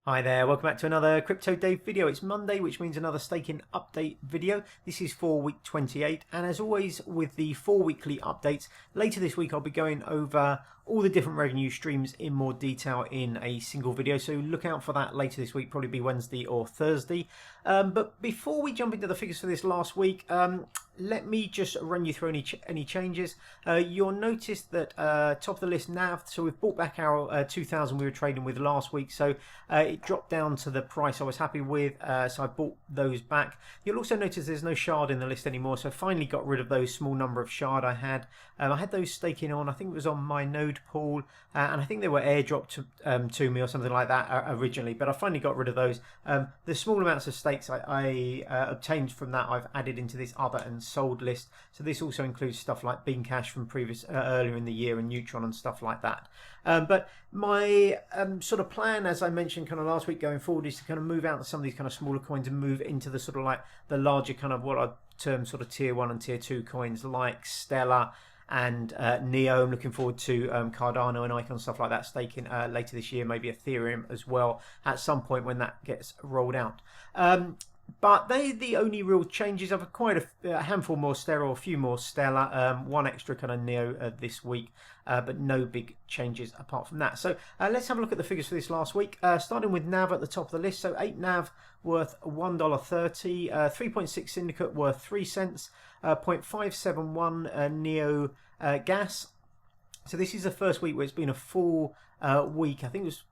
Hi there, welcome back to another Crypto Dave video. It's Monday, which means another staking update video. This is for week 28, and as always with the 4 weekly updates, later this week I'll be going over all the different revenue streams in more detail in a single video, so look out for that later this week, probably be Wednesday or Thursday. But before we jump into the figures for this last week, let me just run you through any changes. You'll notice that top of the list NAV, so we've bought back our 2,000 we were trading with last week, so it dropped down to the price I was happy with, so I bought those back. You'll also notice there's no shard in the list anymore, so I finally got rid of those small number of shard I had. I had those staking on, I think it was on my node pool, and I think they were airdropped to me or something like that originally, but I finally got rid of those. The small amounts of stakes I obtained from that I've added into this other and sold list, so this also includes stuff like Cash from previous earlier in the year and Neutron and stuff like that. But my sort of plan, as I mentioned kind of last week going forward, is to kind of move out of some of these kind of smaller coins and move into the sort of like the larger kind of what I'd term sort of tier 1 and tier 2 coins like Stellar and Neo. I'm looking forward to Cardano and Icon, stuff like that, staking later this year, maybe Ethereum as well at some point when that gets rolled out. But they're the only real changes. I've quite a handful more Stellar, a few more Stellar, one extra kind of Neo this week, but no big changes apart from that. So let's have a look at the figures for this last week, starting with NAV at the top of the list. So 8 NAV worth $1.30, 3.6 Syndicate worth 3 cents, 0.571 Neo gas. So this is the first week where it's been a full week. I think it was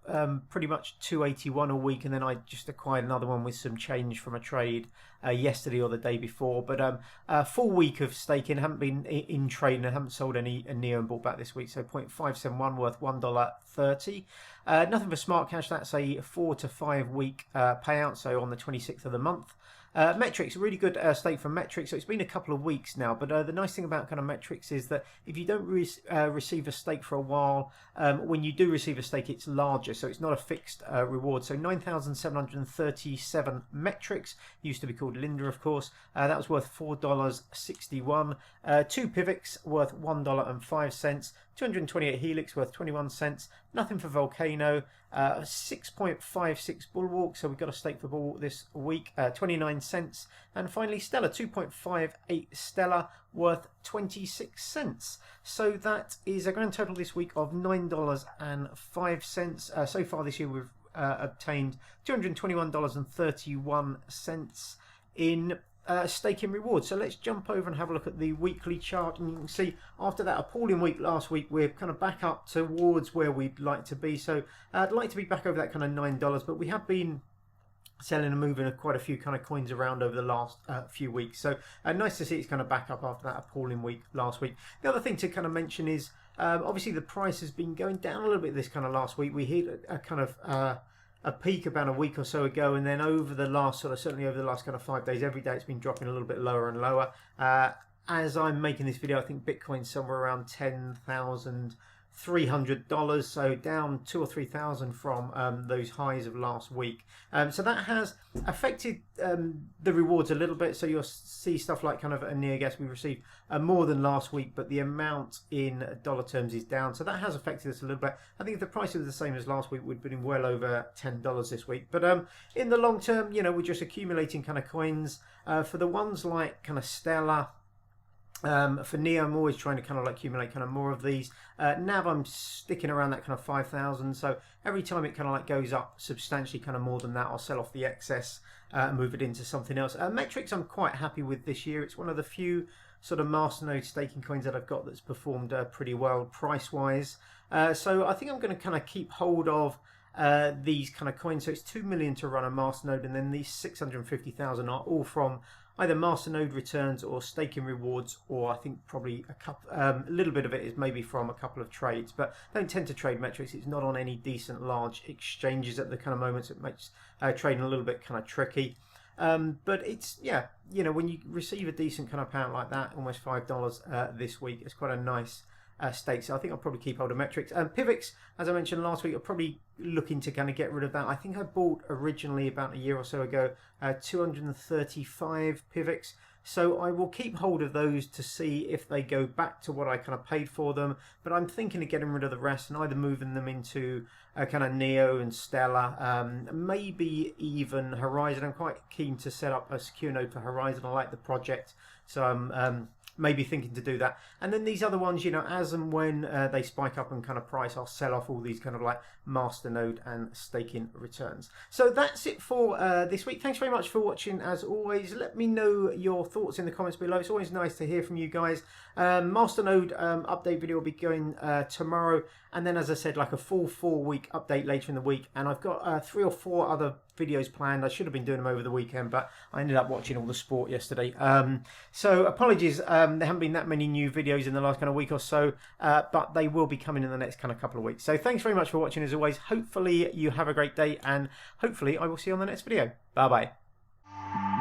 pretty much 281 a week, and then I just acquired another one with some change from a trade yesterday or the day before. But a full week of staking, haven't been in trade and I haven't sold any Neo and bought back this week. So 0.571 worth $1.30. Nothing for SmartCash, that's a 4 to 5 week payout, so on the 26th of the month. Metrix, a really good stake from Metrix. So it's been a couple of weeks now, but the nice thing about kind of Metrix is that if you don't receive a stake for a while, when you do receive a stake, it's larger, so it's not a fixed reward. So 9,737 Metrix, used to be called Linda, of course. That was worth $4.61. 2 PIVX worth $1.05. 228 Helix worth 21 cents. Nothing for Vulcano. 6.56 Bulwark, so we've got a stake for Bulwark this week, 29 cents. And finally Stellar, 2.58 Stellar worth 26 cents. So that is a grand total this week of $9.05. So far this year we've obtained $221.31 in staking rewards. So let's jump over and have a look at the weekly chart, and you can see after that appalling week last week we're kind of back up towards where we'd like to be. So I'd like to be back over that kind of $9, but we have been selling and moving quite a few kind of coins around over the last few weeks, so nice to see it's kind of back up after that appalling week last week. The other thing to kind of mention is obviously the price has been going down a little bit this kind of last week. We hit a kind of a peak about a week or so ago, and then over the last certainly over the last kind of 5 days, every day it's been dropping a little bit lower and lower. As I'm making this video, I think Bitcoin's somewhere around $10,300, so down 2,000 or 3,000 from those highs of last week. So that has affected the rewards a little bit. So you'll see stuff like kind of a near guess we received more than last week, but the amount in dollar terms is down. So that has affected us a little bit. I think if the price was the same as last week, we'd been well over $10 this week. But in the long term, you know, we're just accumulating kind of coins. For the ones like kind of Stellar, for Neo, I'm always trying to kind of like accumulate kind of more of these. NAV, I'm sticking around that kind of 5,000. So every time it kind of like goes up substantially kind of more than that, I'll sell off the excess and move it into something else. Metrix, I'm quite happy with this year. It's one of the few sort of masternode staking coins that I've got that's performed pretty well price wise. So I think I'm going to kind of keep hold of these kind of coins. So it's 2 million to run a masternode, and then these 650,000 are all from either masternode returns or staking rewards, or I think probably a little bit of it is maybe from a couple of trades, but I don't tend to trade Metrix. It's not on any decent large exchanges at the kind of moments. It makes trading a little bit kind of tricky. But it's, yeah, you know, when you receive a decent kind of payout like that, almost $5 this week, it's quite a nice stakes. So I think I'll probably keep hold of Metrix. PIVX, as I mentioned last week, I'm probably looking to kind of get rid of that. I think I bought originally about a year or so ago 235 PIVX. So I will keep hold of those to see if they go back to what I kind of paid for them. But I'm thinking of getting rid of the rest and either moving them into kind of Neo and Stella, maybe even Horizon. I'm quite keen to set up a secure node for Horizon. I like the project, so I'm maybe thinking to do that. And then these other ones, you know, as and when they spike up and kind of price, I'll sell off all these kind of like masternode and staking returns. So that's it for this week. Thanks very much for watching. As always, let me know your thoughts in the comments below. It's always nice to hear from you guys. Masternode update video will be going tomorrow, and then, as I said, like a full 4-week update later in the week. And I've got 3 or 4 other videos planned. I should have been doing them over the weekend, but I ended up watching all the sport yesterday. So apologies, there haven't been that many new videos in the last kind of week or so, but they will be coming in the next kind of couple of weeks. So thanks very much for watching as always. Hopefully you have a great day, and hopefully I will see you on the next video. Bye bye.